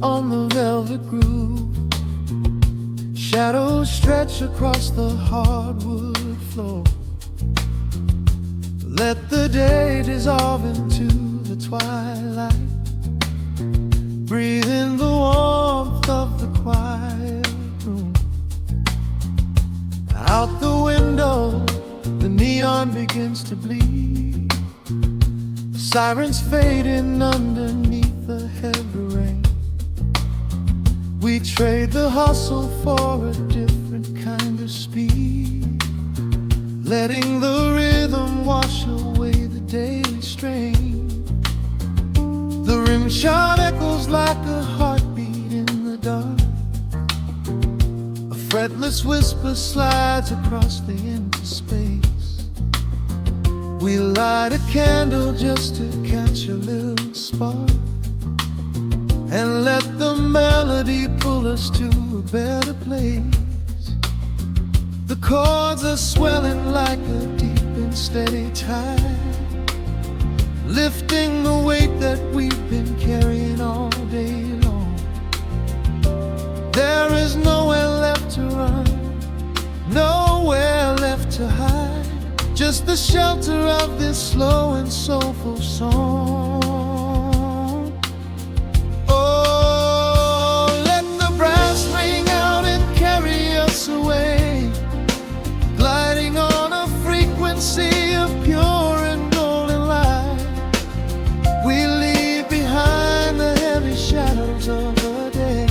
on the velvet groove. Shadows stretch across the hardwood floor. Let the day dissolve into the twilight. Breathe in the warmth of the quiet room. Out the window, the neon begins to bleed. The sirens fading underneath the heavy rain. We trade the hustle for a different kind of speed, letting the rhythm wash away the daily strain. The rim shot echoes like a heartbeat in the dark. A fretless whisper slides across the empty space. We light a candle just to catch a little spark, and let the melody pull us to a better place. The chords are swelling like a deep and steady tide, lifting the weight that we've been carrying all day long. There is nowhere left to run, nowhere left to hide, just the shelter of this slow and soulful song. Oh, let the brass ring out and carry us away, gliding on a frequency of pure and golden light. We leave behind the heavy shadows of the day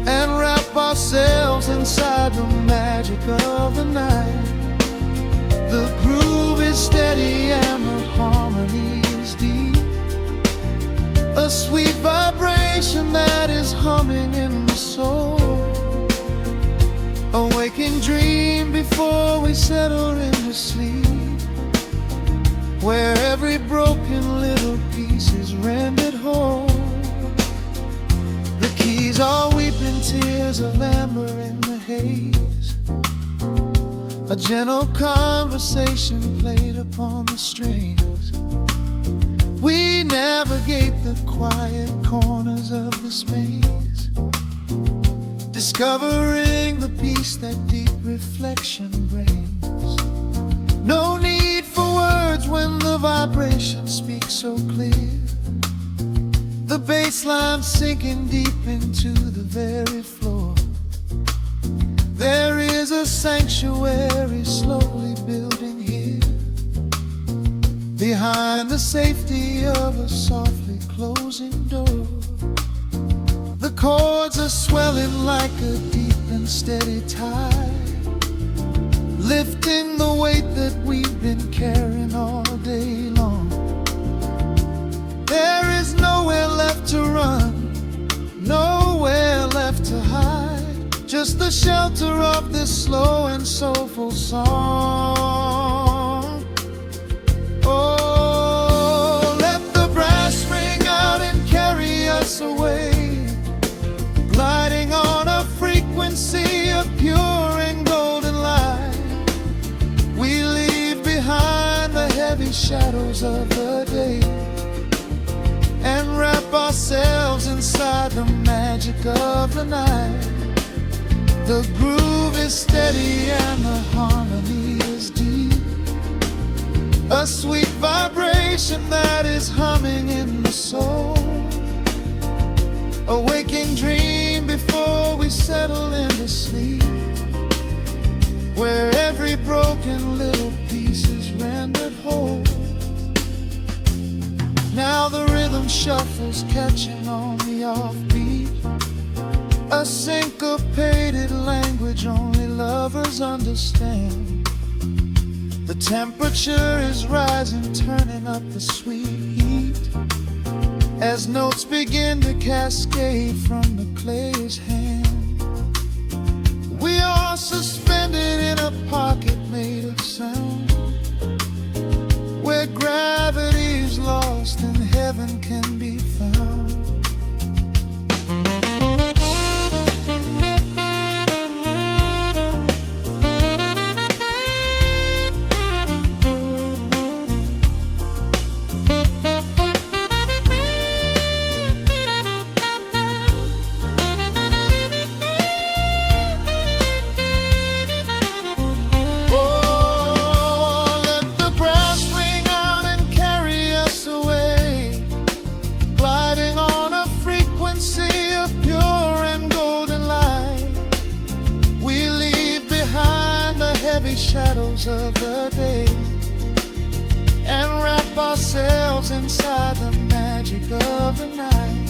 and wrap ourselves inside the magic of the night. The groove is steady and the harmony is deep, a sweet vibration that is humming in the soul. A waking dream before we settle into sleep, where every broken little piece is rendered whole. The keys are weeping tears of amber in the haze, a gentle conversation played upon the strings. We navigate the quiet corners of this maze, discovering the peace that deep reflection brings. No need for words when the vibration speaks so clear. The bass line sinking deep into the very floor. There is a sanctuary slowly building here, behind the safety of a softly closing door. The chords are swelling like a deep and steady tide, lifting the weight that we've been carrying all day long. There is nowhere left to run, nowhere left to hide, just the shelter of this slow and soulful song. Oh, let the brass ring out and carry us away, gliding on a frequency of pure and golden light. We leave behind the heavy shadows of the day and wrap ourselves inside the magic of the night. The groove is steady and the harmony is deep, a sweet vibration that is humming in the soul. A waking dream before we settle into sleep, where every broken little piece is rendered whole. Now the rhythm shuffles, catching on the offbeat, a syncopated language only lovers understand. The temperature is rising, turning up the sweet heat, as notes begin to cascade from the player's hand. We are suspended in a pocket made of sound, where gravity is lost and heaven can be found. heavy shadows of the day and wrap ourselves inside the magic of the night.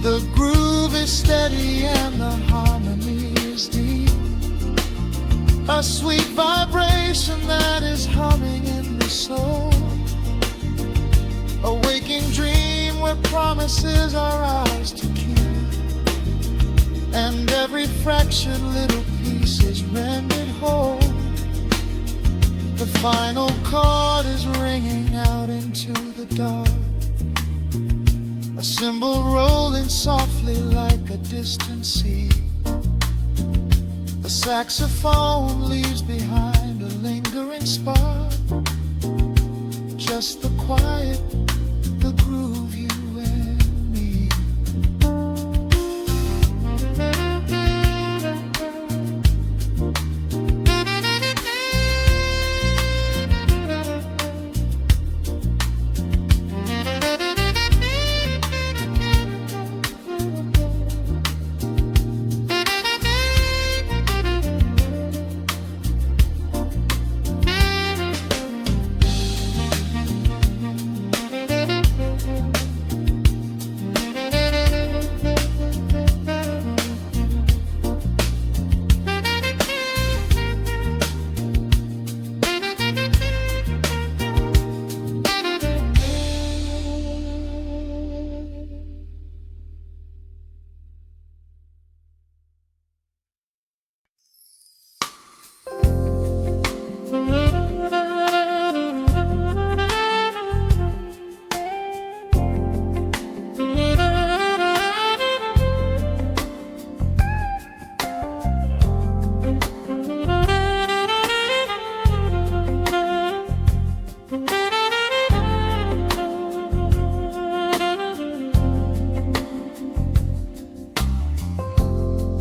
The groove is steady and the harmony is deep, a sweet vibration that is humming in the soul, a waking dream where promises are ours to keep, and every fractured little piece is rendered whole. The final chord is ringing out into the dark, a cymbal rolling softly like a distant sea. The saxophone leaves behind a lingering spark, just the quiet, the groove, you and me.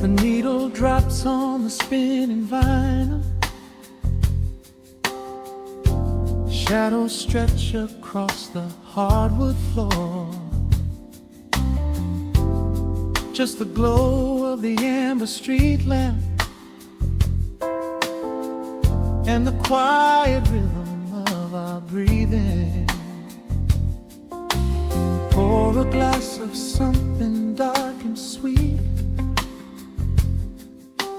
The needle drops on the spinning vinyl, shadows stretch across the hardwood floor. Just the glow of the amber street lamp and the quiet rhythm of our breathing. Pour a glass of something dark and sweet,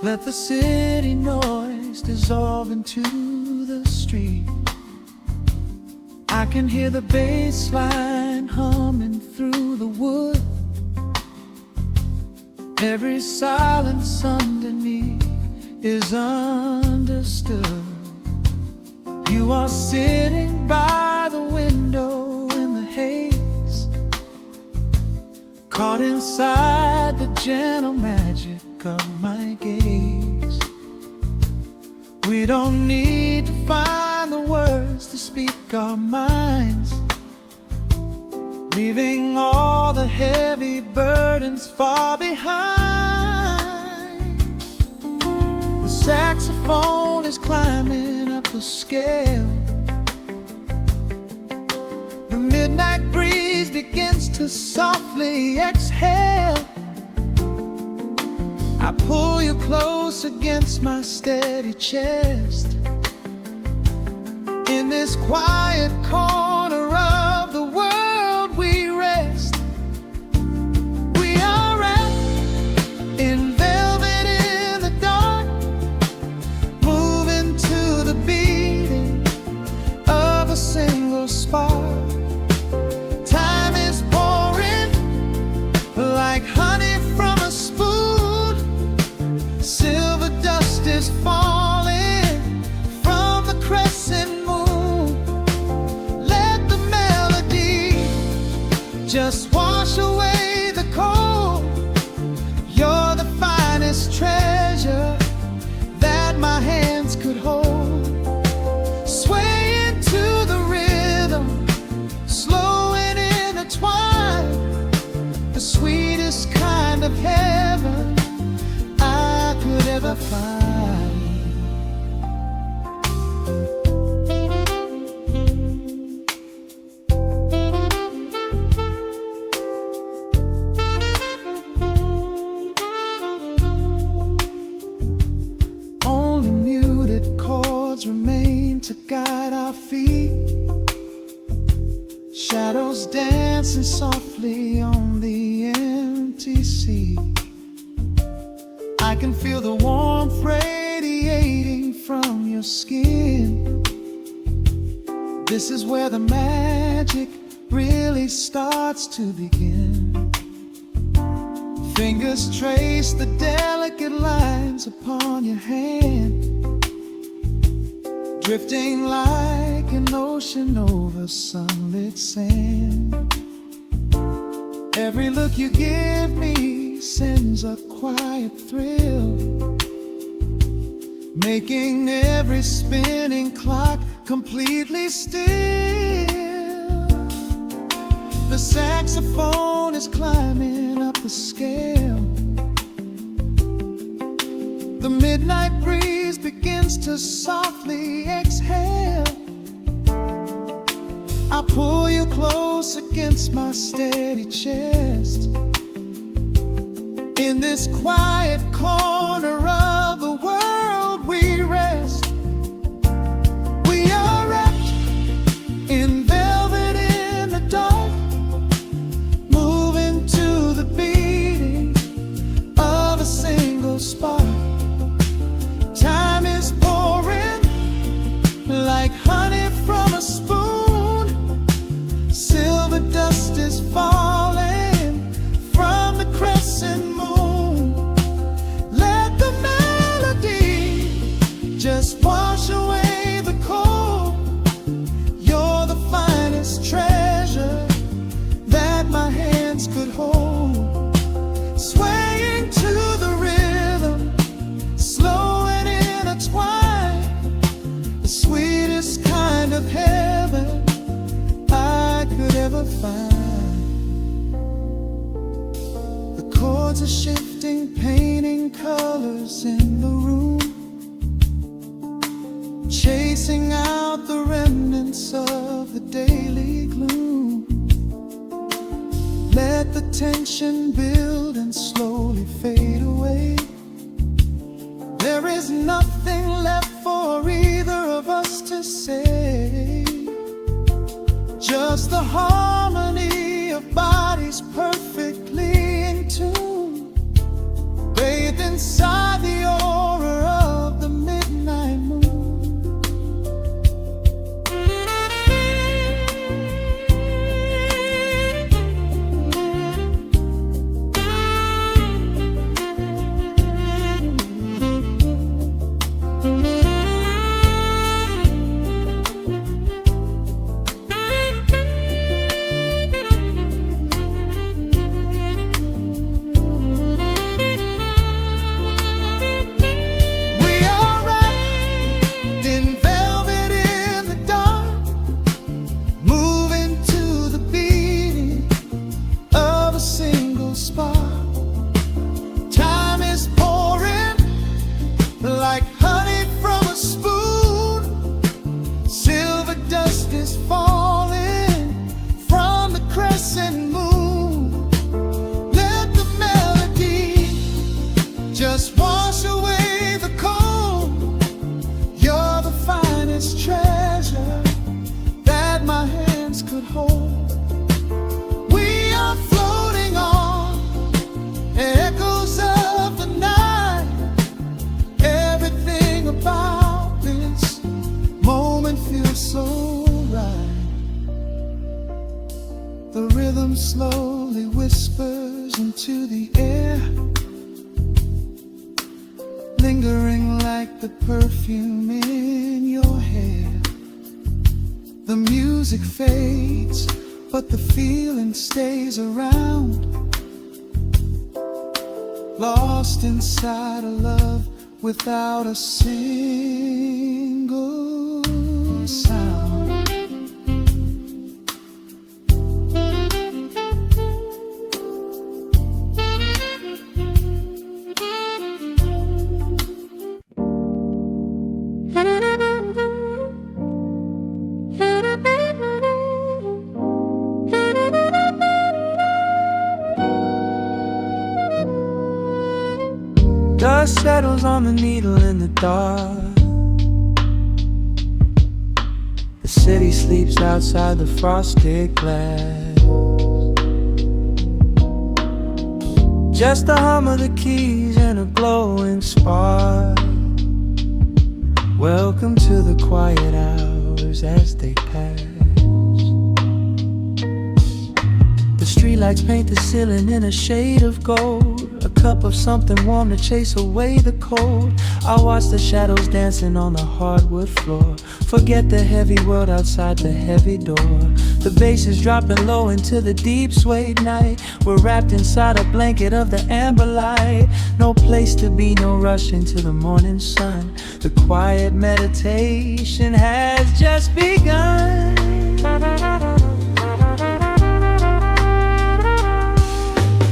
let the city noise dissolve into the street. I can hear the bass line humming through the wood, every silence underneath is understood. You are sitting by the window in the haze, caught inside the gentle magic of my gaze. We don't need to find the words to speak our minds, leaving all the heavy burdens far behind. The saxophone is climbing up the scale, the midnight breeze begins to softly exhale. I pull you close against my steady chest. In this quiet corner of the world we rest. We are wrapped in velvet in the dark, moving to the beating of a single spark. Time is pouring like honey from a spoon, silver dust is falling from the crescent moon. Let the melody just wash away the cold. You're the finest treasure that my hands could hold. Sway into the rhythm, slow and intertwined, the sweetest kind of heaven I could ever find. Only muted roads remain to guide our feet. Shadows dancing softly on the empty sea. I can feel the warmth radiating from your skin. This is where the magic really starts to begin. Fingers trace the delicate lines upon your hand, drifting like an ocean over sunlit sand. Every look you give me sends a quiet thrill, making every spinning clock completely still. The saxophone is climbing up the scale. The midnight breeze begins to softly exhale. I pull you close against my steady chest. In this quiet corner of the world we rest. We are wrapped in velvet in the dark, moving to the beating of a single spark. Time is pouring like honey from a spoon. Silver dust is falling from the crescent moon. Let the melody just wash away the cold. You're the finest treasure that my hands could hold. Swaying to the rhythm, slow and intertwined, the sweetest kind of heaven I could ever find. The chords are shifting, painting colors in the room, chasing out the remnants of the daily gloom. Let the tension build and slowly fade away. There is nothing left for either of us to say. Just the harmony of bodies perfectly in tune, bathed inside the aura of the midnight moon. Like honey from a spoon, silver dust is falling from the crescent moon. Let the melody just wash away the cold. You're the finest treasure that my hands could hold. We are floating on echoes of the night. Everything about this moment feels so right. The rhythm slowly whispers into the air, lingering like the perfume in your hair. The music fades, but the feeling stays around, lost inside a love without a single sound. Dust settles on the needle in the dark. city sleeps outside the frosted glass. Just the hum of the keys and a glowing spark. Welcome to the quiet hours as they pass. The streetlights paint the ceiling in a shade of gold. A cup of something warm to chase away the cold. I watch the shadows dancing on the hardwood floor. Forget the heavy world outside the heavy door. The bass is dropping low into the deep suede night. We're wrapped inside a blanket of the amber light. No place to be, no rush into the morning sun. The quiet meditation has just begun.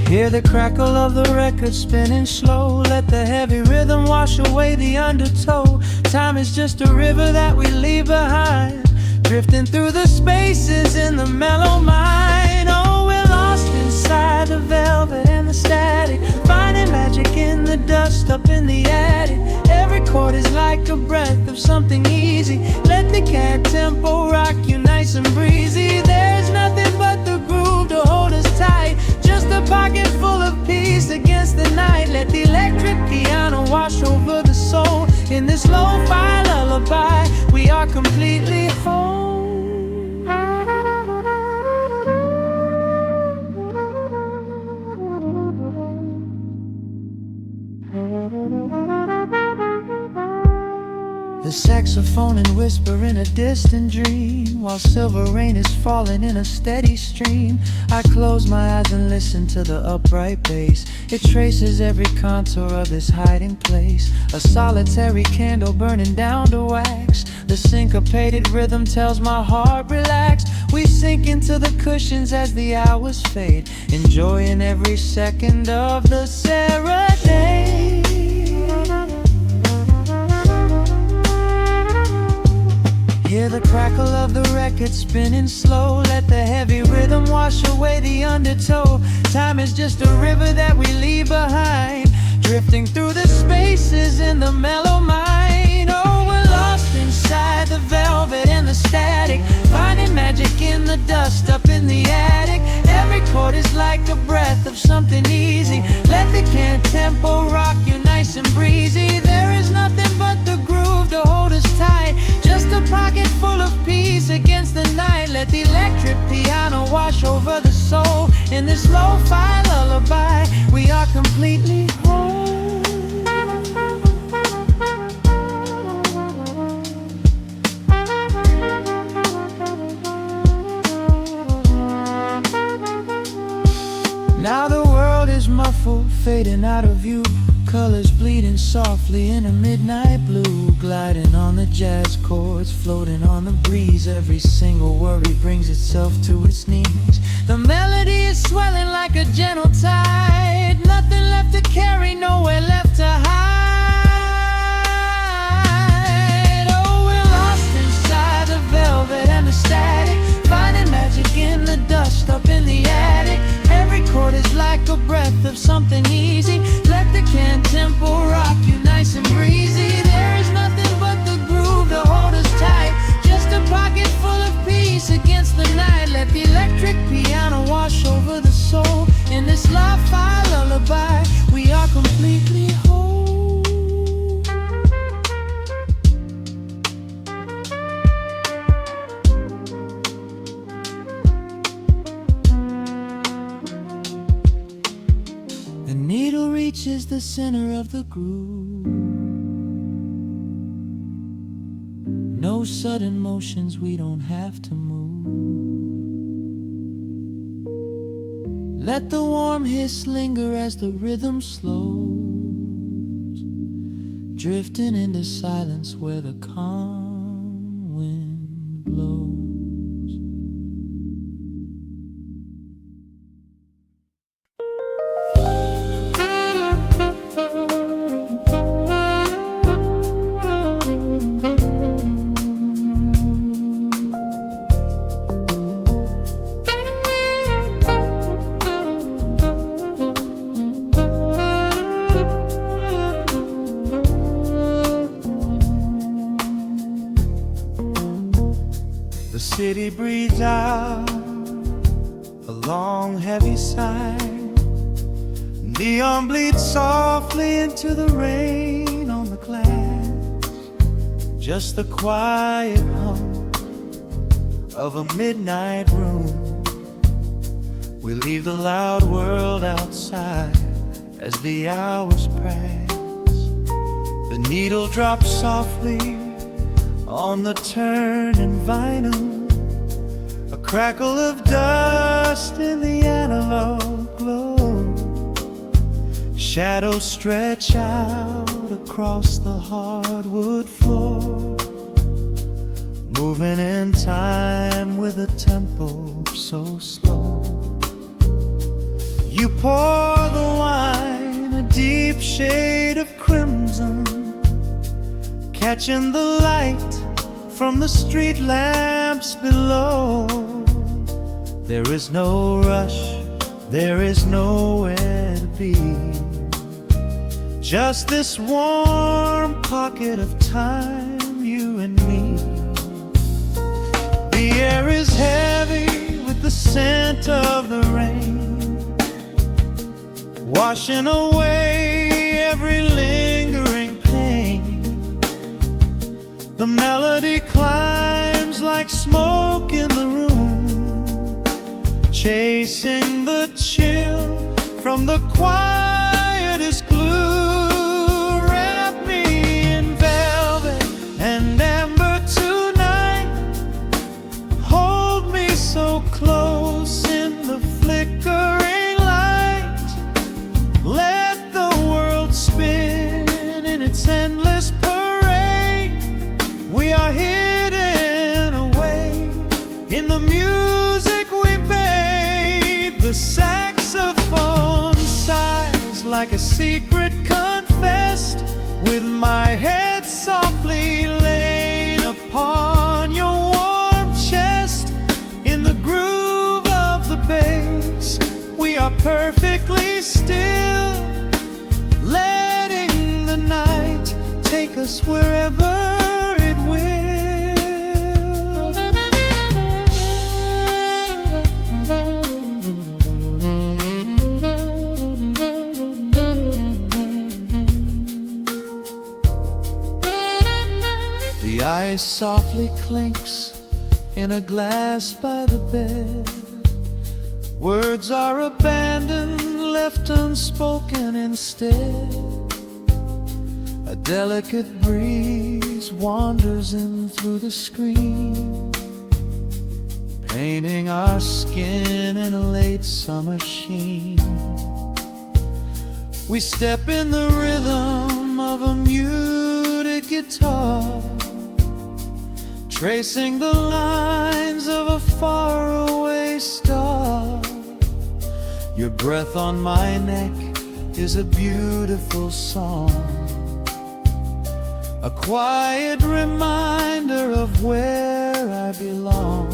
Hear the crackle of the record spinning slow. Let the heavy rhythm wash away the undertow. Time is just a river that we leave behind, drifting through the spaces in the mellow mind. Oh, we're lost inside the velvet and the static, finding magic in the dust up in the attic. Every chord is like a breath of something easy. Let the cat tempo rock you nice and breezy. There's nothing but the groove to hold us tight. Just a pocket full of peace against the night. Let the electric piano wash over the soul. In this lo-fi lullaby, we are completely whole. The saxophone and whisper in a distant dream, while silver rain is falling in a steady stream. I close my eyes and listen to the upright bass. It traces every contour of this hiding place. A solitary candle burning down to wax. The syncopated rhythm tells my heart relax. We sink into the cushions as the hours fade, enjoying every second of the serenade. Hear the crackle of the record spinning slow. Let the heavy rhythm wash away the undertow. Time is just a river that we leave behind, drifting through the spaces in the mellow mind. Oh, we're lost inside the velvet and the static, finding magic in the dust up in the attic. Every chord is like a breath of something easy. Let the can tempo rock you nice and breezy. There is nothing but the groove to hold us tight. Just a pocket full of peace against the night. Let the electric piano wash over the soul. In this lo-fi lullaby, we are completely whole. Now the world is muffled, fading out of view. Colors bleeding softly in a midnight blue, gliding on the jazz chords, floating on the breeze. Every single worry brings itself to its knees. The melody is swelling like a gentle tide. Nothing left to carry, nowhere left to hide. Oh, we're lost inside the velvet and the static, finding magic in the dust up in the attic. Every chord is like a breath of something easy. Let the can tempo rock you nice and breezy. There is nothing but the groove to hold us tight. Just a pocket full of peace against the night. Let the electric piano wash over the soul. In this lo-fi lullaby, we are completely whole. The needle reaches the center of the groove. No sudden motions, we don't have to move. Let the warm hiss linger as the rhythm slows, drifting into silence where the calm wind blows. city breathes out a long heavy sigh. Neon bleeds softly into the rain on the glass. Just the quiet hum of a midnight room. We leave the loud world outside as the hours pass. The needle drops softly on the turning vinyl. A crackle of dust in the analog glow. Shadows stretch out across the hardwood floor, moving in time with a tempo so slow. You pour the wine, a deep shade of crimson, catching the light from the street lamps below. There is no rush, there is nowhere to be. Just this warm pocket of time, you and me. The air is heavy with the scent of the rain, washing away every lingering pain. The melody climbs like smoke in the room, chasing the chill from the quietest glue. Wrap me in velvet and amber tonight. Hold me so close in the flickering light. Let the world spin in its endless parade. We are hidden away in the music we made. The saxophone sighs like a secret confessed, with my head softly laid upon your warm chest. In the groove of the bass, we are perfectly still, letting the night take us wherever it will. The ice softly clinks in a glass by the bed. Words are abandoned, left unspoken instead. A delicate breeze wanders in through the screen, painting our skin in a late summer sheen. We step in the rhythm of a muted guitar, tracing the lines of a faraway star. Your breath on my neck is a beautiful song, a quiet reminder of where I belong.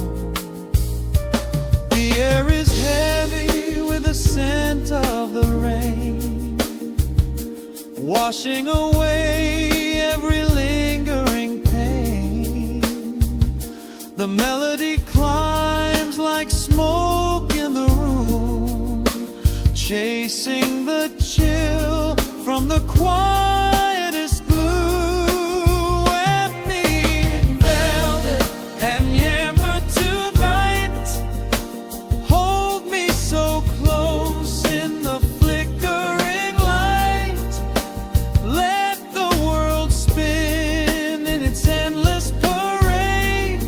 The air is heavy with the scent of the rain, washing away every lingering pain. The melody climbs like smoke in the room, chasing the chill from the quietest blue. Wrap me in velvet and amber tonight. Hold me so close in the flickering light. Let the world spin in its endless parade.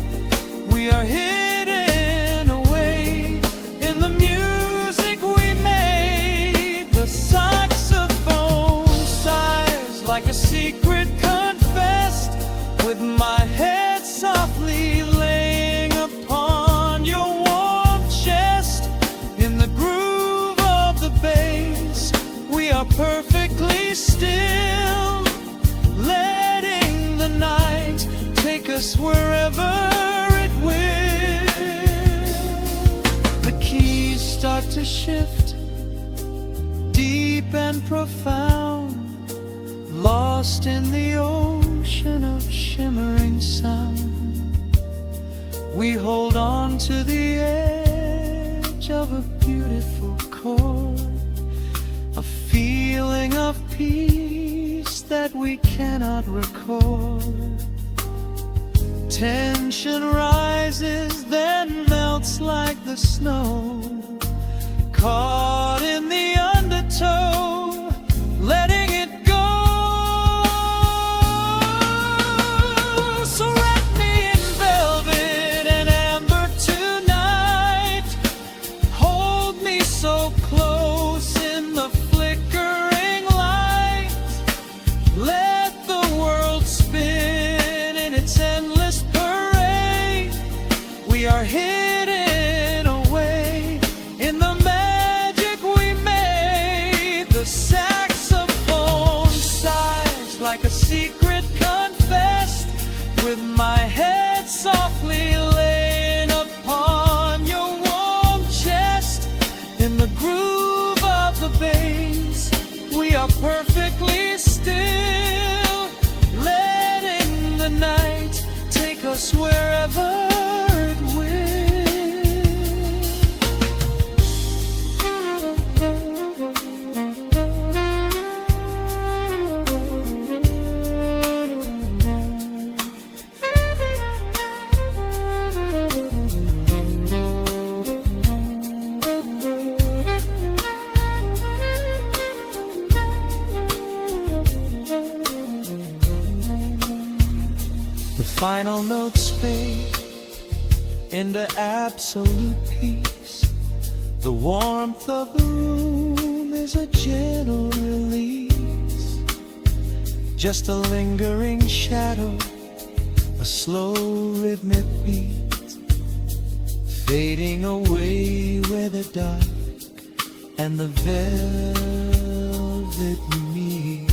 We are hidden away in the music we made. The saxophone sighs like a secret confessed, with my head softly laying upon your warm chest. In the groove of the bass, we are perfectly still, letting the night take us wherever it will. The keys start to shift, deep and profound, lost in the ocean of shimmering sound. We hold to the edge of a beautiful chord, a feeling of peace that we cannot record. Tension rises, then melts like the snow, caught in the undertow, letting it go. So wrap me in velvet and amber tonight, hold me so close in the flickering light, let the world spin in its endless parade. We are hidden away in the magic we made. The saxophone sighs like a secret confessed, with my head softly laying upon your warm chest. In the groove of the bass, we are perfectly still, letting the night take us wherever it will. The final notes fade into absolute peace. The warmth of the room is a gentle release, just a lingering shadow, a slow rhythmic beat, fading away where the dark and the velvet meet.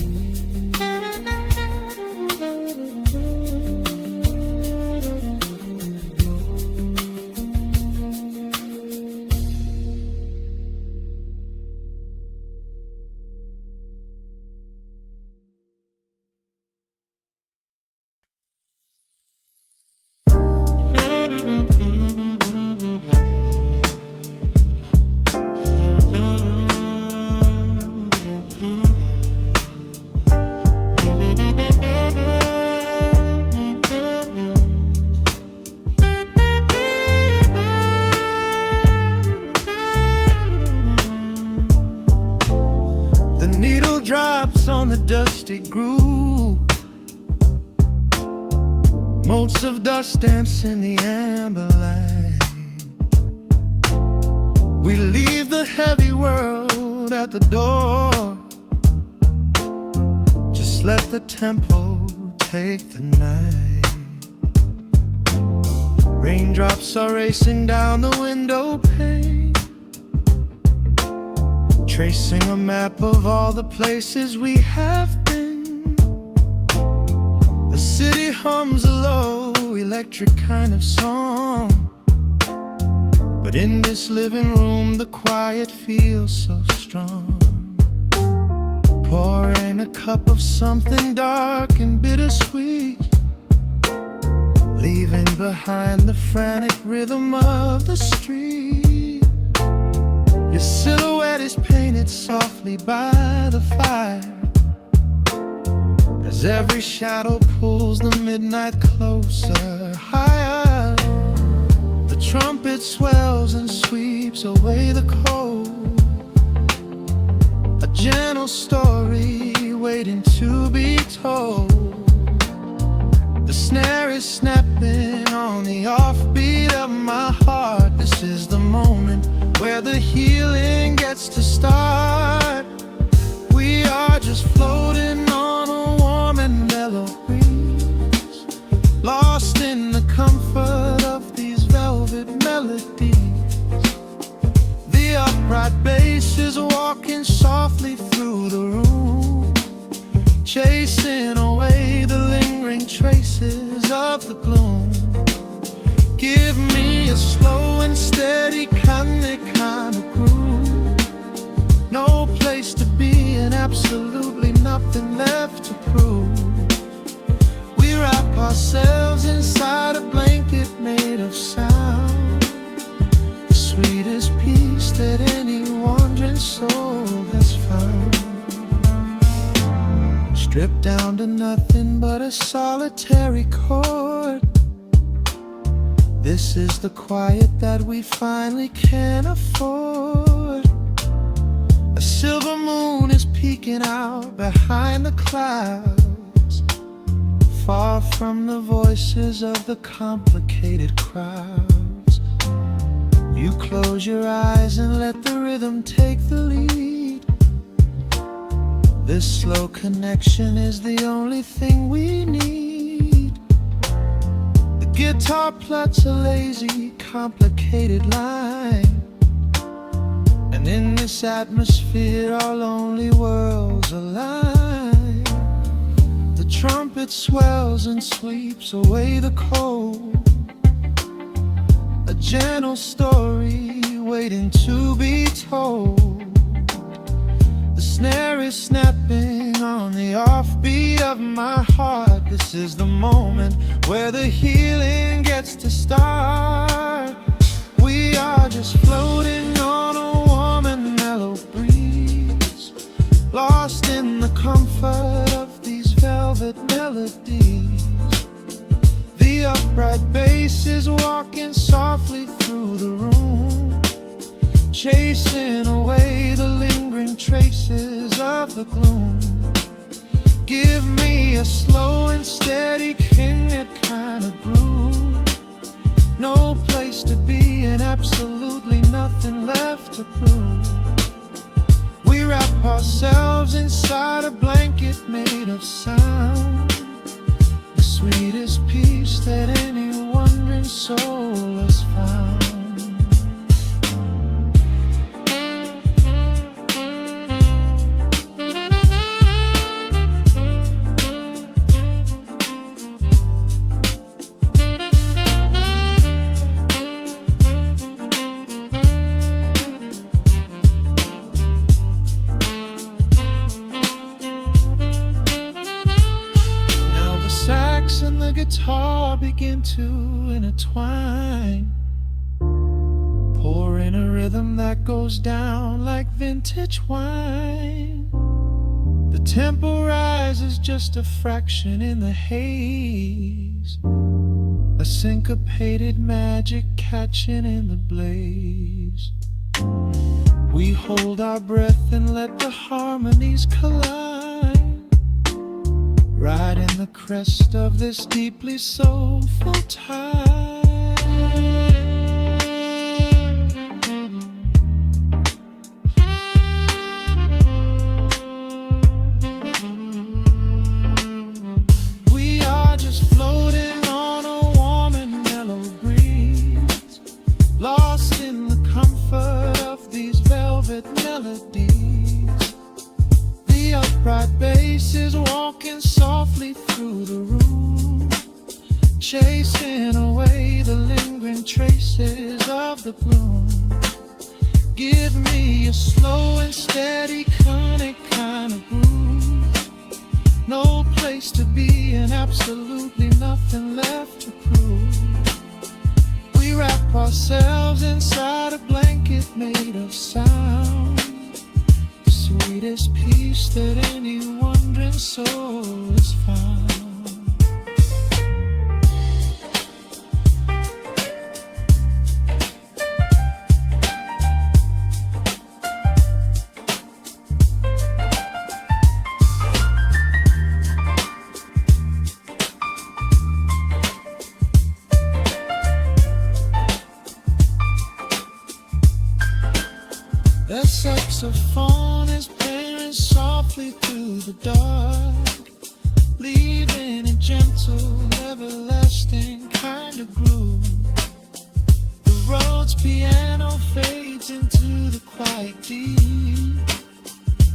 Drops on the dusty groove, motes of dust dance in the amber light. We leave the heavy world at the door, just let the tempo take the night. Raindrops are racing down the window pane, tracing a map of all the places we have been. The city hums a low, electric kind of song, but in this living room the quiet feels so strong. Pouring a cup of something dark and bittersweet, leaving behind the frantic rhythm of the street. Your silhouette is painted softly by the fire, as every shadow pulls the midnight closer, higher. The trumpet swells and sweeps away the cold, a gentle story waiting to be told. The snare is snapping on the offbeat of my heart. This is the moment where the healing gets to start. We are just floating on a warm and mellow breeze, lost in the comfort of these velvet melodies. The upright bass is walking softly through the room, chasing away the lingering traces of the gloom. Give me a slow and steady kind of groove, no place to be and absolutely nothing left to prove. We wrap ourselves inside a blanket made of sound, stripped down to nothing but a solitary chord. This is the quiet that we finally can afford. A silver moon is peeking out behind the clouds, far from the voices of the complicated crowds. You close your eyes and let the rhythm take the lead. This slow connection is the only thing we need. The guitar plucks a lazy, complicated line, and in this atmosphere our lonely worlds align. The trumpet swells and sweeps away the cold, a gentle story waiting to be told. The snare is snapping on the offbeat of my heart. This is the moment where the healing gets to start. We are just floating on a warm and mellow breeze, lost in the comfort of these velvet melodies. The upright bass is walking softly through the room, chasing away the lingering traces of the gloom. Give me a slow and steady it kind of groove. No place to be and absolutely nothing left to prove. We wrap ourselves inside a blanket made of sound, the sweetest peace that any wandering soul has found. And the guitar begin to intertwine, pouring a rhythm that goes down like vintage wine. The tempo rises just a fraction in the haze, a syncopated magic catching in the blaze. We hold our breath and let the harmonies collide, right in the crest of this deeply soulful tide. We are just floating on a warm and mellow breeze, lost in the comfort of these velvet melodies. The upright bass is walking softly through the room, chasing away the lingering traces of the gloom. Give me a slow and steady kind of groove. No place to be and absolutely nothing left to prove. We wrap ourselves inside a blanket made of sound, the sweetest peace that any wandering soul has found. The saxophone is playing softly through the dark, leaving a gentle, everlasting kind of groove. The Rhodes piano fades into the quiet deep,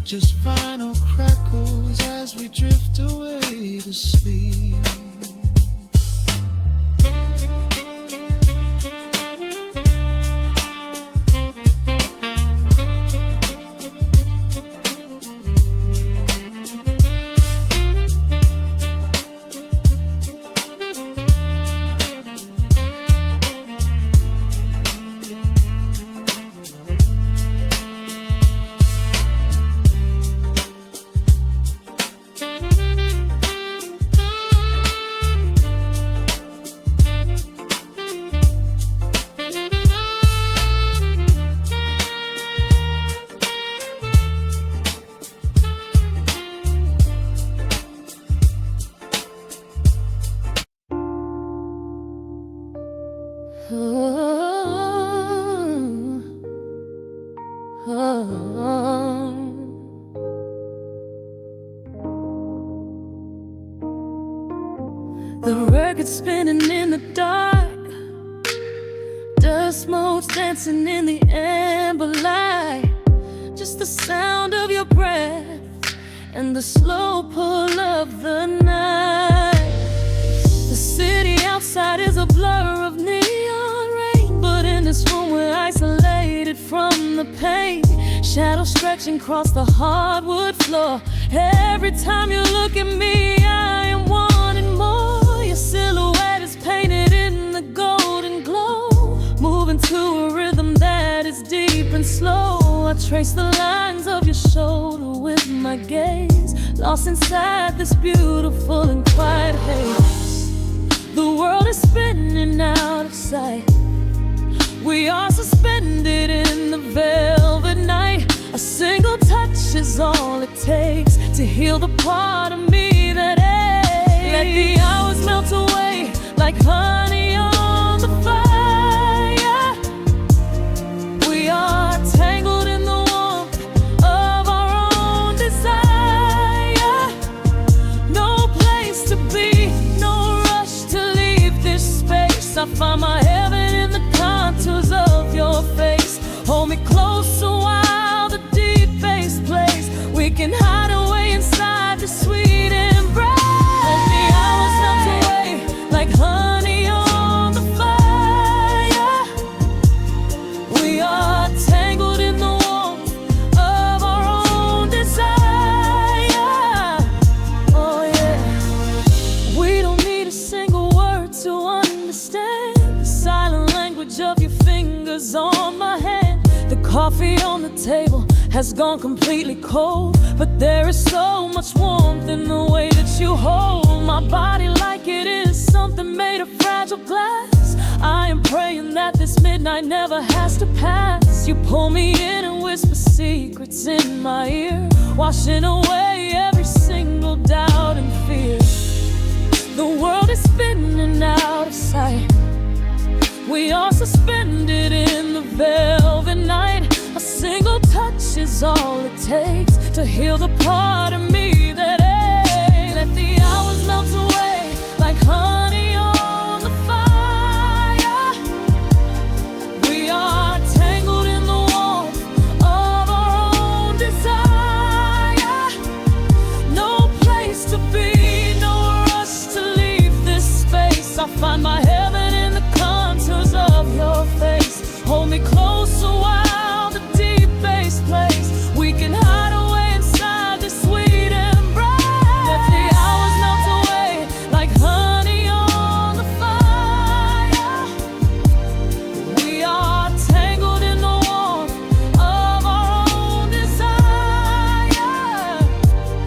just final crackles as we drift away to sleep. The record spinning in the dark, dust motes dancing in the amber light. Just the sound of your breath and the slow pull of the night. The city outside is a blur of neon rain, but in this room we're isolated from the pain. Shadows stretching across the hardwood floor. Every time you look at me, I am wanting more. Your silhouette is painted in the golden glow, moving to a rhythm that is deep and slow. I trace the lines of your shoulder with my gaze, lost inside this beautiful and quiet haze. The world is spinning out of sight. We are suspended in the velvet night. A single touch is all it takes to heal the part of me that aches. Let the hours melt away like honey on the fire. We are tangled in the warmth of our own desire. No place to be, no rush to leave this space. I find my heaven in the contours of your face. Hold me closer while the deep bass plays. We can hide away inside the sweet embrace. Let the hours melt away like honey on the fire. We are tangled in the warmth of our own desire. Oh yeah. We don't need a single word to understand the silent language of your fingers on my hand. The coffee on the table has gone completely cold, but there is so much warmth in the way that you hold my body like it is something made of fragile glass. I am praying that this midnight never has to pass. You pull me in and whisper secrets in my ear, washing away every single doubt and fear. The world is spinning out of sight. We are suspended in the velvet night. A single touch is all it takes to heal the part of me that aches. Let the hours melt away like honey on the fire. We are tangled in the warmth of our own desire. No place to be, no rush to leave this space. I find my heaven in the contours of your face. Hold me closer while the deep bass plays. We can hide away inside this sweet embrace. Let the hours melt away like honey on the fire. We are tangled in the warmth of our own desire.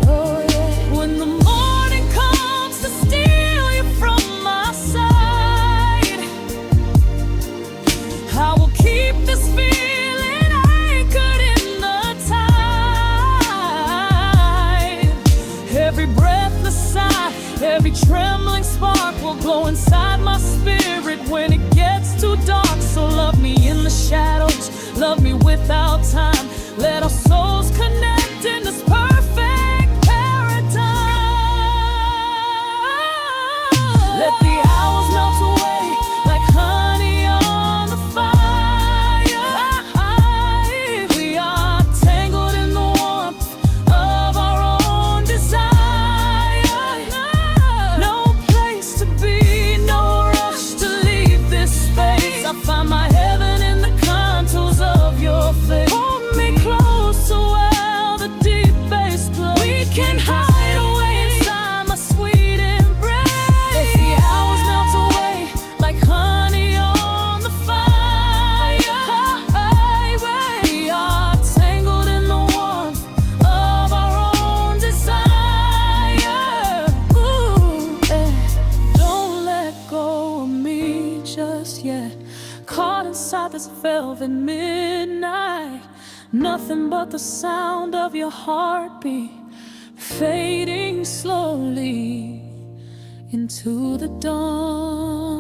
Oh yeah. When the morning comes to steal you from my side, I will keep this feeling anchored in the tide. Every breathless sigh, every trembling spark will glow inside my spirit when it gets too dark. So love me in the shadows, love me without time. Let our souls connect in this perfect paradise. Let the hours melt away like honey on the fire. We are tangled in the warmth of our own desire. No place to be, no rush to leave this space. I find my heaven in the contours of your face. Hold me closer while the deep bass plays. We can hide away inside my sweet embrace. Let the hours melt away like honey on the fire. We are tangled in the warmth of our own desire. Ooh, eh. Don't let go of me just yet. Caught inside this velvet midnight. Nothing but the sound of your heartbeat fading slowly into the dawn.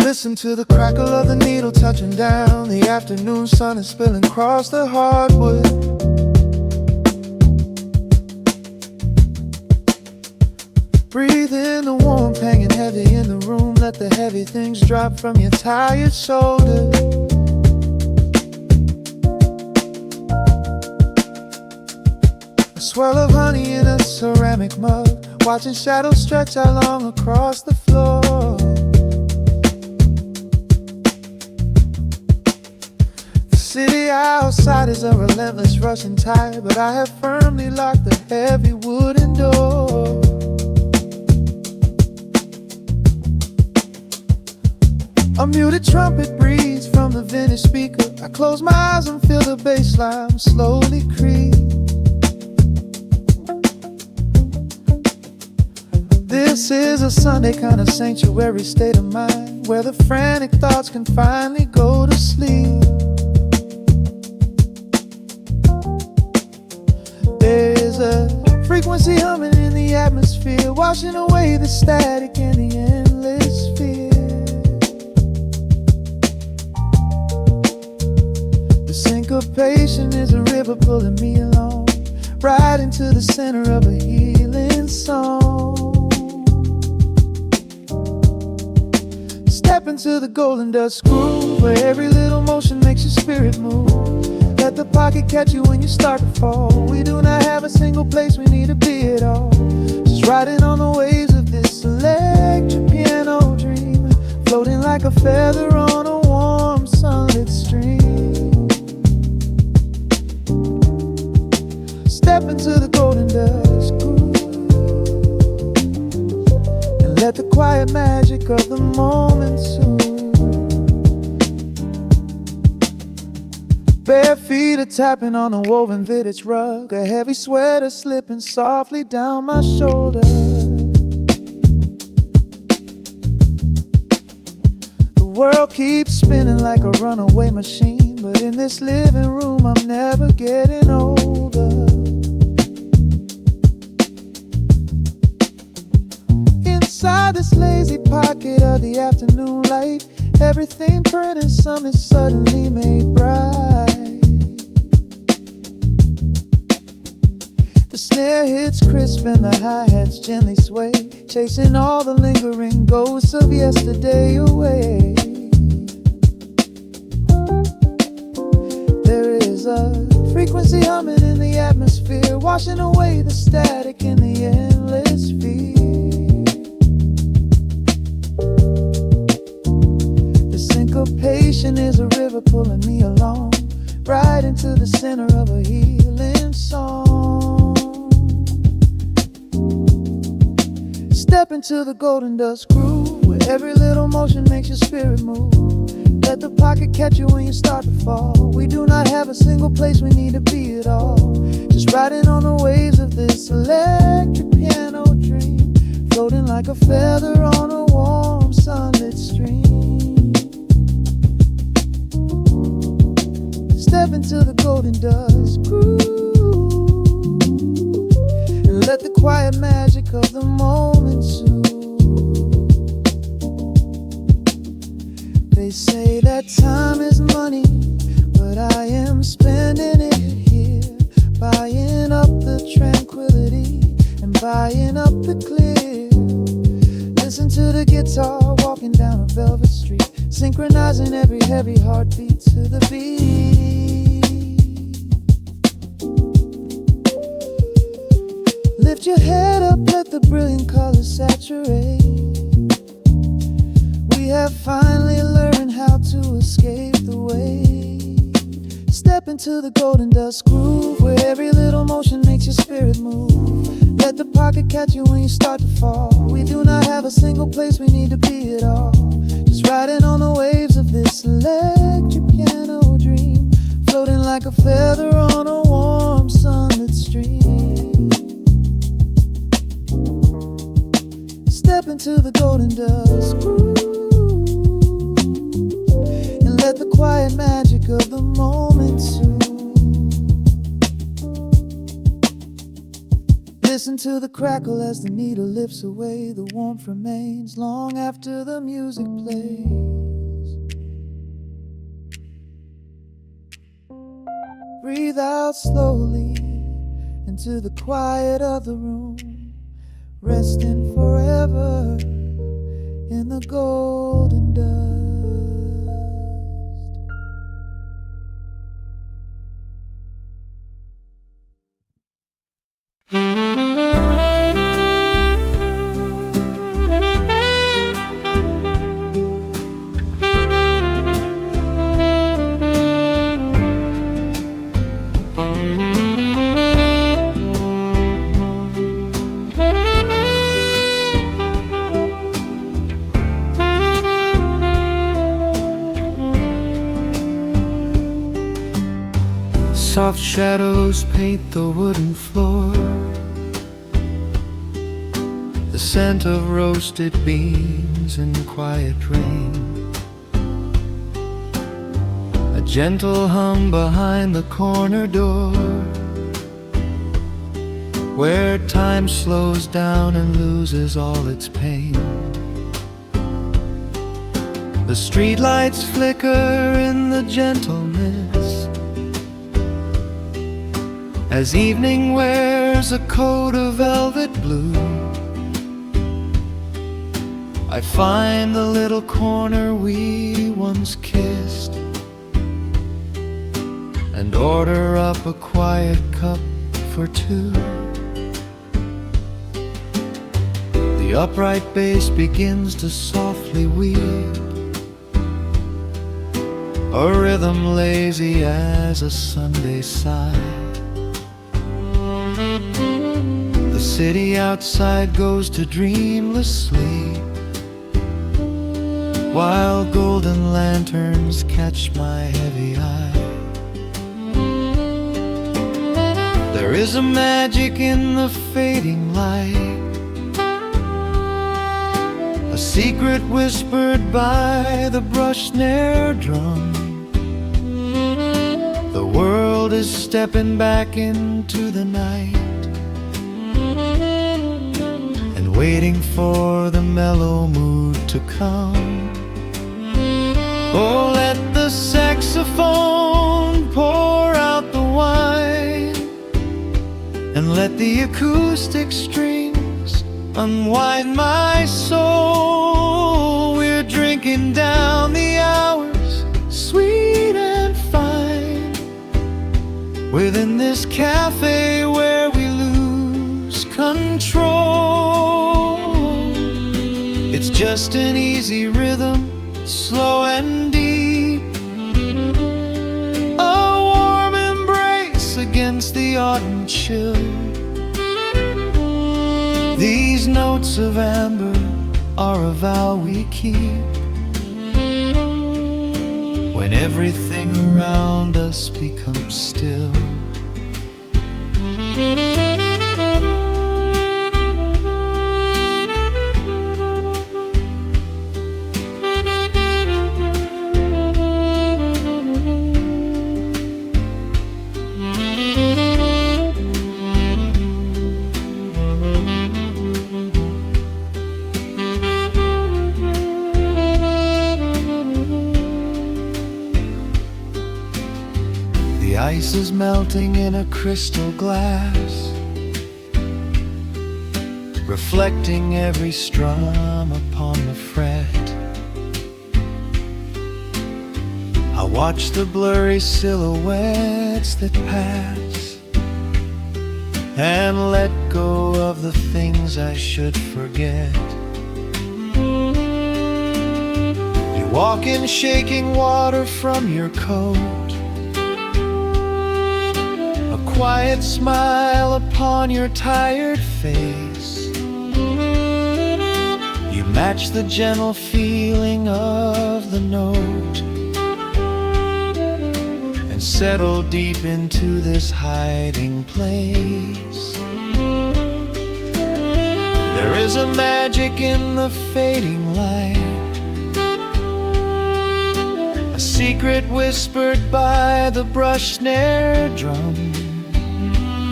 Listen to the crackle of the needle touching down. The afternoon sun is spilling across the hardwood. Breathe in the warmth hanging heavy in the room. Let the heavy things drop from your tired shoulders. A swirl of honey in a ceramic mug, watching shadows stretch out long across the floor. The city outside is a relentless rushing tide, but I have firmly locked the heavy wooden door. A muted trumpet breathes from the vintage speaker. I close my eyes and feel the bass line slowly creep. This is a Sunday kind of sanctuary state of mind, where the frantic thoughts can finally go to sleep. There is a frequency humming in the atmosphere, washing away the static and the endless fear. The syncopation is a river pulling me along, right into the center of a healing song. Step into the golden dust groove, where every little motion makes your spirit move. Let the pocket catch you when you start to fall. We do not have a single place we need to be at all. Just riding on the waves of this electric piano dream, floating like a feather on a warm sunlit stream. Step into the golden dust groove, and let the quiet magic of the moment soothe. Bare feet are tapping on a woven vintage rug, a heavy sweater slipping softly down my shoulder. The world keeps spinning like a runaway machine, but in this living room I'm never getting older. Inside this lazy pocket of the afternoon light, everything burning, something suddenly made bright. The snare hits crisp and the hi-hats gently sway, chasing all the lingering ghosts of yesterday away. There is a frequency humming in the atmosphere, washing away the static and the endless fear. Syncopation is a river pulling me along, right into the center of a healing song. Step into the golden dust groove, where every little motion makes your spirit move. Let the pocket catch you when you start to fall. We do not have a single place we need to be at all. Just riding on the waves of this electric piano dream, floating like a feather on a warm sunlit stream. Step into the golden dust groove, and let the quiet magic of the moment soothe. They say that time is money, but I am spending it here, buying up the tranquility and buying up the clear. Listen to the guitar walking down a velvet street, synchronizing every heavy heartbeat to the beat. Lift your head up, let the brilliant colors saturate. We have finally learned how to escape the weight. Step into the golden dust groove, where every little motion makes your spirit move. Let the pocket catch you when you start to fall. We do not have a single place we need to be at all. Just riding on the waves of this electric piano dream, floating like a feather on a warm sunlit stream. Step into the golden dust groove, and let the quiet magic of the moment soothe. Listen to the crackle as the needle lifts away. The warmth remains long after the music plays. breathe out slowly into the quiet of the room, resting forever in the golden dust. Soft shadows paint the wooden floor, the scent of roasted beans and quiet rain, a gentle hum behind the corner door, where time slows down and loses all its pain. The streetlights flicker in the gentle mist as evening wears a coat of velvet blue. I find the little corner we once kissed and order up a quiet cup for two. The upright bass begins to softly weep, a rhythm lazy as a Sunday sigh. The city outside goes to dreamless sleep, while golden lanterns catch my heavy eye. There is a magic in the fading light, a secret whispered by the brush snare drum. The world is stepping back into the night and waiting for the mellow mood to come. Oh, let the saxophone pour out the wine, and let the acoustic strings unwind my soul. We're drinking down the hours, sweet and fine, within this cafe where we lose control. It's just an easy rhythm, slow and deep, a warm embrace against the autumn chill. These notes of amber are a vow we keep when everything around us becomes still. The ice is melting in a crystal glass, reflecting every strum upon the fret. I watch the blurry silhouettes that pass and let go of the things I should forget. You walk in shaking water from your coat, quiet smile upon your tired face. You match the gentle feeling of the note and settle deep into this hiding place. There is a magic in the fading light, a secret whispered by the brush snare drum.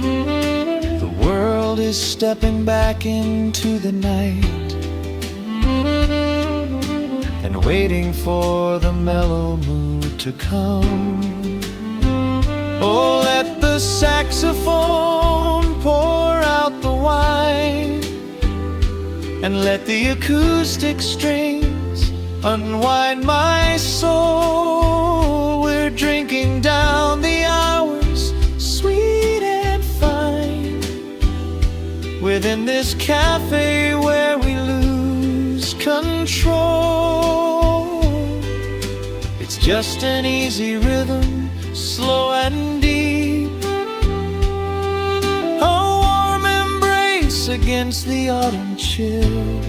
The world is stepping back into the night and waiting for the mellow mood to come. Oh, let the the saxophone pour out the wine, and let the acoustic strings unwind my soul. We're drinking down the hours, sweet and fine, within this cafe where we lose control. It's just an easy rhythm, slow and deep, a warm embrace against the autumn chill.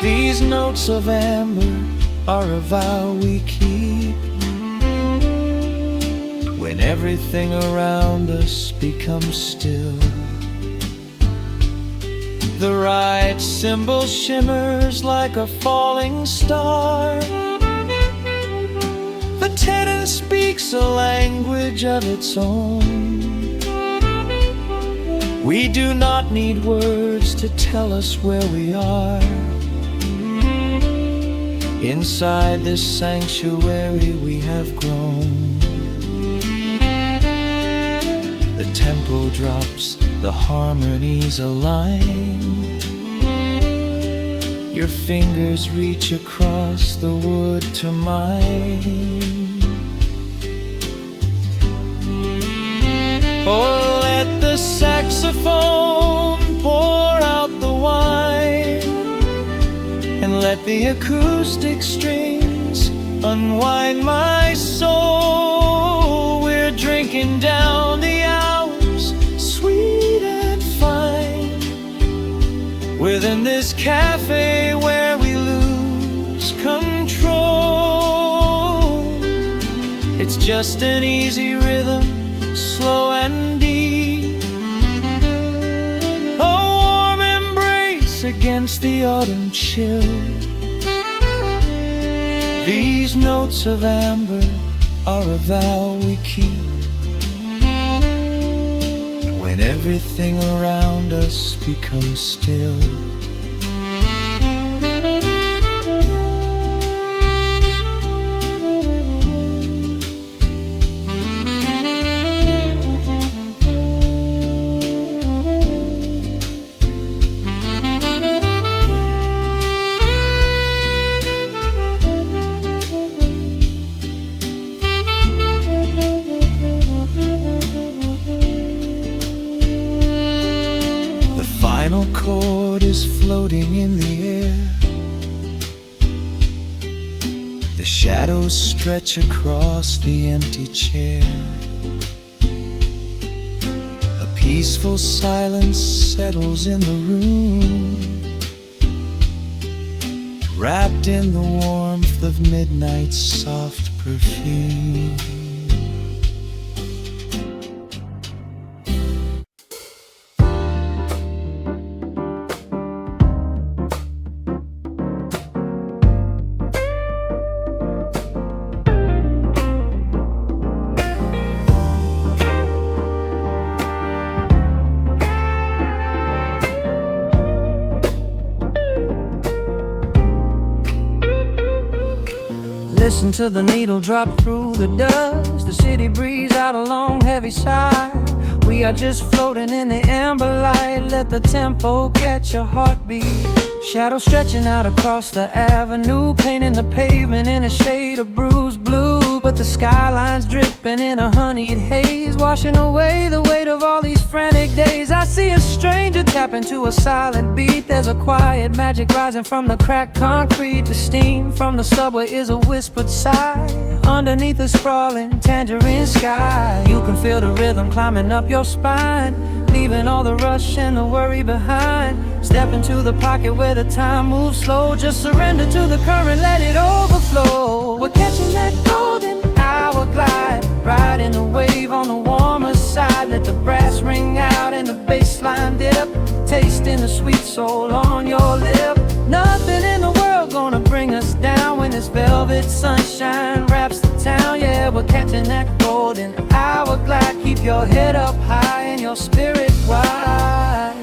These notes of amber are a vow we keep when everything around us becomes still. The right cymbal shimmers like a falling star. The tenor speaks a language of its own. We do not need words to tell us where we are. Inside this sanctuary we have grown. The tempo drops, the harmonies align. Your fingers reach across the wood to mine. Oh, let the saxophone pour out the wine, and let the acoustic strings unwind my soul. We're drinking down the hours, sweet and fine, within this cafe where we lose control. It's just an easy rhythm, slow and deep, a warm embrace against the autumn chill. These notes of amber are a vow we keep when everything around us becomes still. The final chord is floating in the air. The shadows stretch across the empty chair. A peaceful silence settles in the room, wrapped in the warmth of midnight's soft perfume. Listen to the needle drop through the dust. The city breathes out a long heavy sigh. We are just floating in the amber light. Let the tempo catch your heartbeat. Shadows stretching out across the avenue, painting the pavement in a shade of bruised blue. But the skyline's dripping in a honeyed haze, washing away the weight of all these frantic days. I see a stranger tap into a silent beat. There's a quiet magic rising from the cracked concrete. The steam from the subway is a whispered sigh underneath the sprawling tangerine sky. You can feel the rhythm climbing up your spine, leaving all the rush and the worry behind. Step into the pocket where the time moves slow. Just surrender to the current, let it overflow. We're catching that golden hour glide, riding the wave on the warmer side. Let the brass ring out and the bass line dip, tasting the sweet soul on your lip. Nothing in the world gonna bring us down when this velvet sunshine wraps the town. Yeah, we're catching that golden hour glide. Keep your head up high and your spirit wide.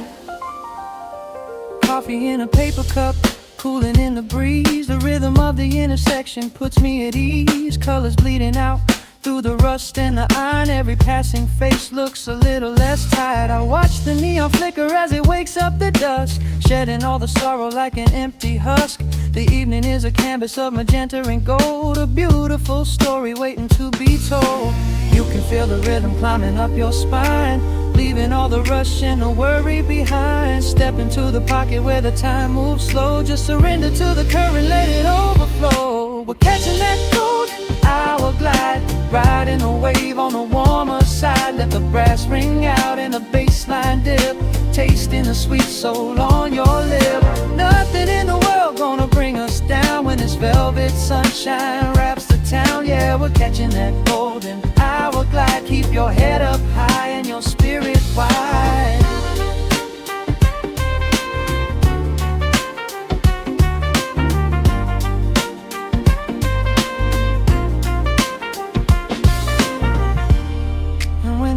Coffee in a paper cup, cooling in the breeze. The rhythm of the intersection puts me at ease. Colors bleeding out Through the rust and the iron, every passing face looks a little less tired. I watch the neon flicker as it wakes up the dusk, shedding all the sorrow like an empty husk. The evening is a canvas of magenta and gold, a beautiful story waiting to be told. You can feel the rhythm climbing up your spine, leaving all the rush and the worry behind. Step into the pocket where the time moves slow, just surrender to the current, let it overflow. We're catching that golden hour glide, riding a wave on the warmer side. Let the brass ring out and the bass line dip, tasting the sweet soul on your lip. Nothing in the world gonna bring us down when this velvet sunshine wraps the town. Yeah, we're catching that golden hour glide. Keep your head up high and your spirit wide.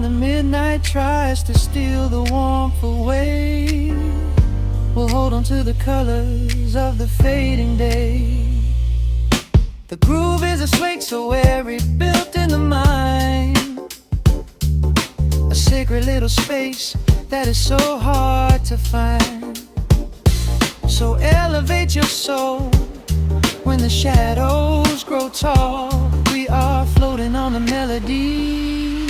Midnight tries to steal the warmth away, we'll hold on to the colors of the fading day. The groove is a swing so airy, built in the mind, a sacred little space that is so hard to find. So elevate your soul when the shadows grow tall. We are floating on the melody,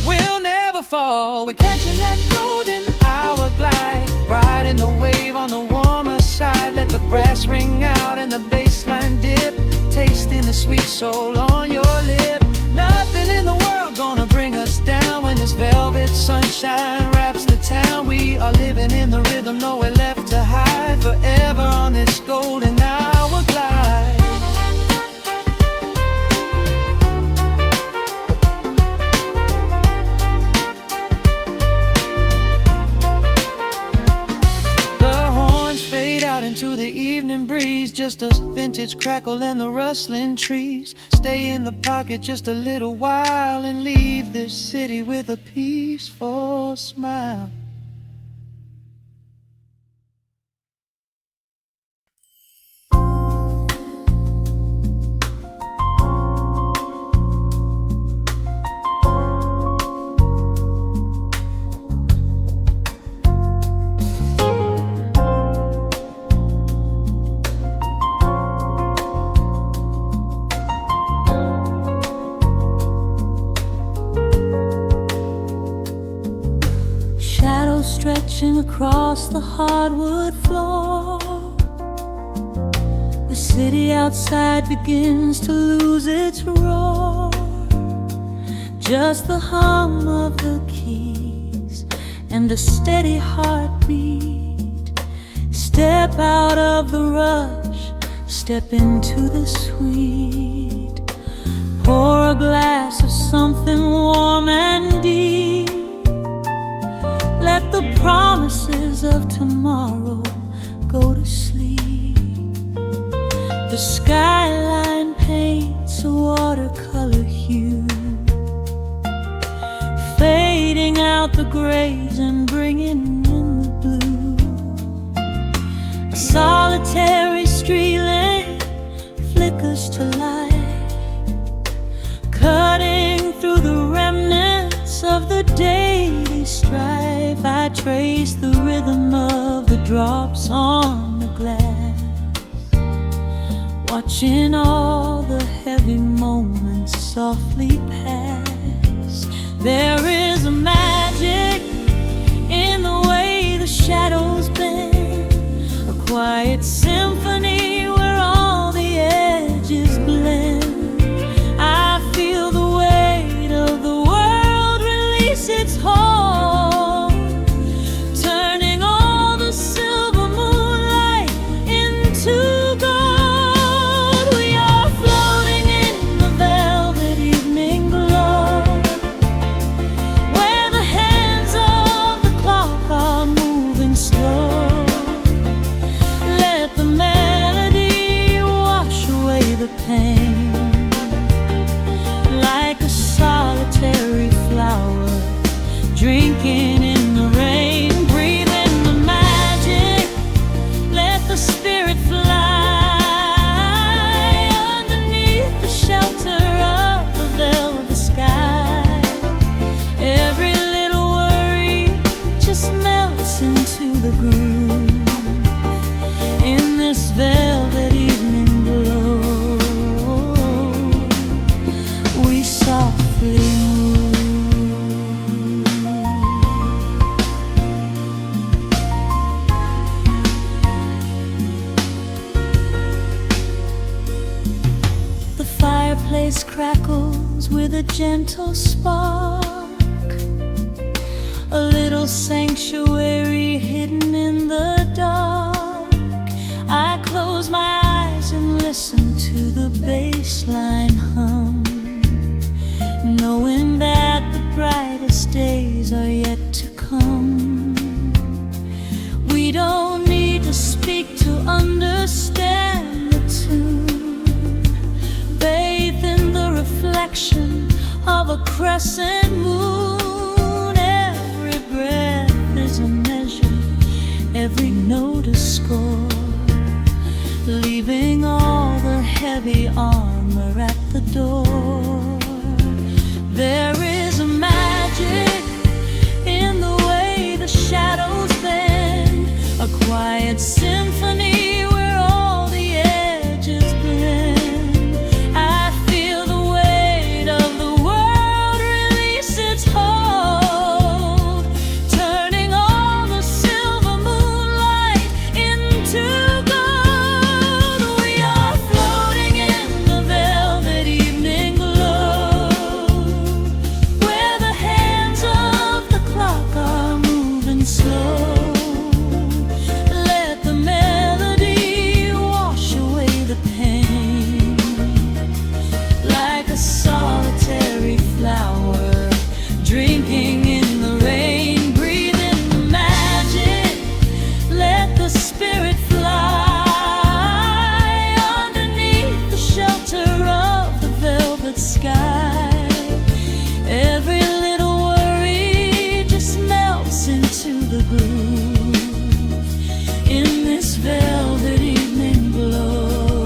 we'll never fall. We're catching that golden hour glide, riding the wave on the warmer side. Let the brass ring out and the bass line dip, tasting the sweet soul on your lip. Nothing in the world gonna bring us down when this velvet sunshine wraps the town. We are living in the rhythm, nowhere left to hide, forever on this golden hour glide. Into the evening breeze, just a vintage crackle and the rustling trees. Stay in the pocket just a little while and leave this city with a peaceful smile. Stretching across the hardwood floor, the city outside begins to lose its roar. Just the hum of the keys and a steady heartbeat. Step out of the rush, step into the sweet. Pour a glass of something warm and deep. Let the promises of tomorrow go to sleep. The skyline paints a watercolor hue, fading out the grays and bringing in the blue. A solitary street lamp flickers to life, cutting through the remnants of the daily strife. I trace the rhythm of the drops on the glass, watching all the heavy moments softly pass. There is a magic in the way the shadows bend, a quiet symphony where all the edges blend. I feel the weight of the world release its hold, turning all the silver moonlight into gold. We are floating in the velvet evening glow, where the hands of the clock are moving slow. Let the voice crackles with a gentle spark, a little sanctuary hidden in the dark. I close my eyes and listen to the bass line hum, knowing that the brightest days are yet to come. We don't need to speak to understand the tune. Bathe in the reflection of a crescent moon. Every breath is a measure, every note a score, leaving all the heavy armor at the door. There is a magic in the way the shadows bend, a quiet symphony where all the edges blend. I feel the weight of the world release its hold, turning all the silver moonlight into gold. We are floating in the velvet evening glow, where the hands of the clock are moving slow. Let the melody wash away the pain, like a solitary flower drinking in the rain. Breathe in the magic, let the spirit fly underneath the shelter of the velvet sky. Every little worry just melts into the groove in this velvet evening glow.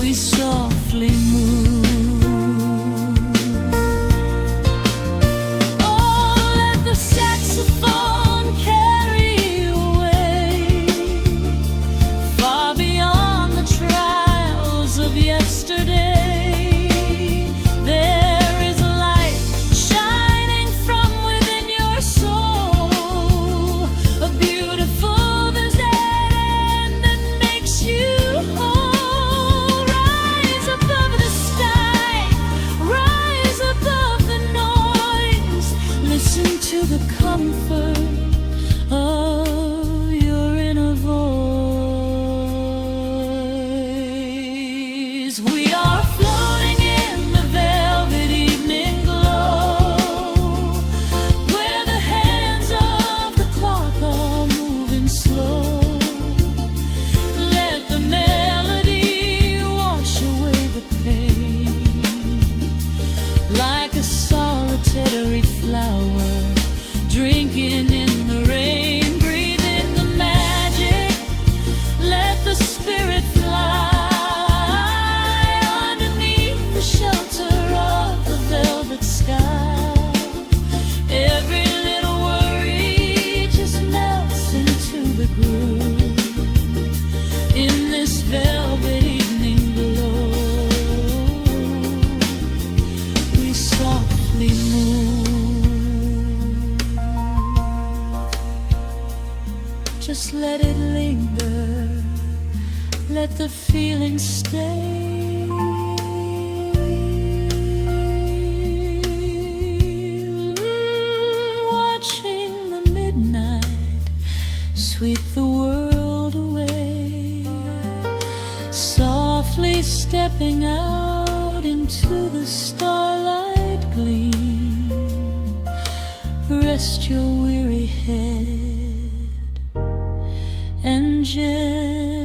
We softly move. Oh, let the saxophone carry you away, far beyond the trials of yesterday. There is a light shining from within your soul, a beautiful vision that makes you whole. Rise above the sky, rise above the noise. Listen to the comfort of your inner voice. We are floating in the velvet evening glow, where the hands of the clock are moving slow. Let the melody wash away the pain, like a solitary flower drinking in the rain. Breathe in the magic, let the spirit fly underneath the shelter of the velvet sky. Every little worry just melts into the groove in this velvet evening glow. We softly move. Just let it linger, let the feeling stay. Watching the midnight sweep the world away, softly stepping out into the starlight gleam. Rest your weary head and gently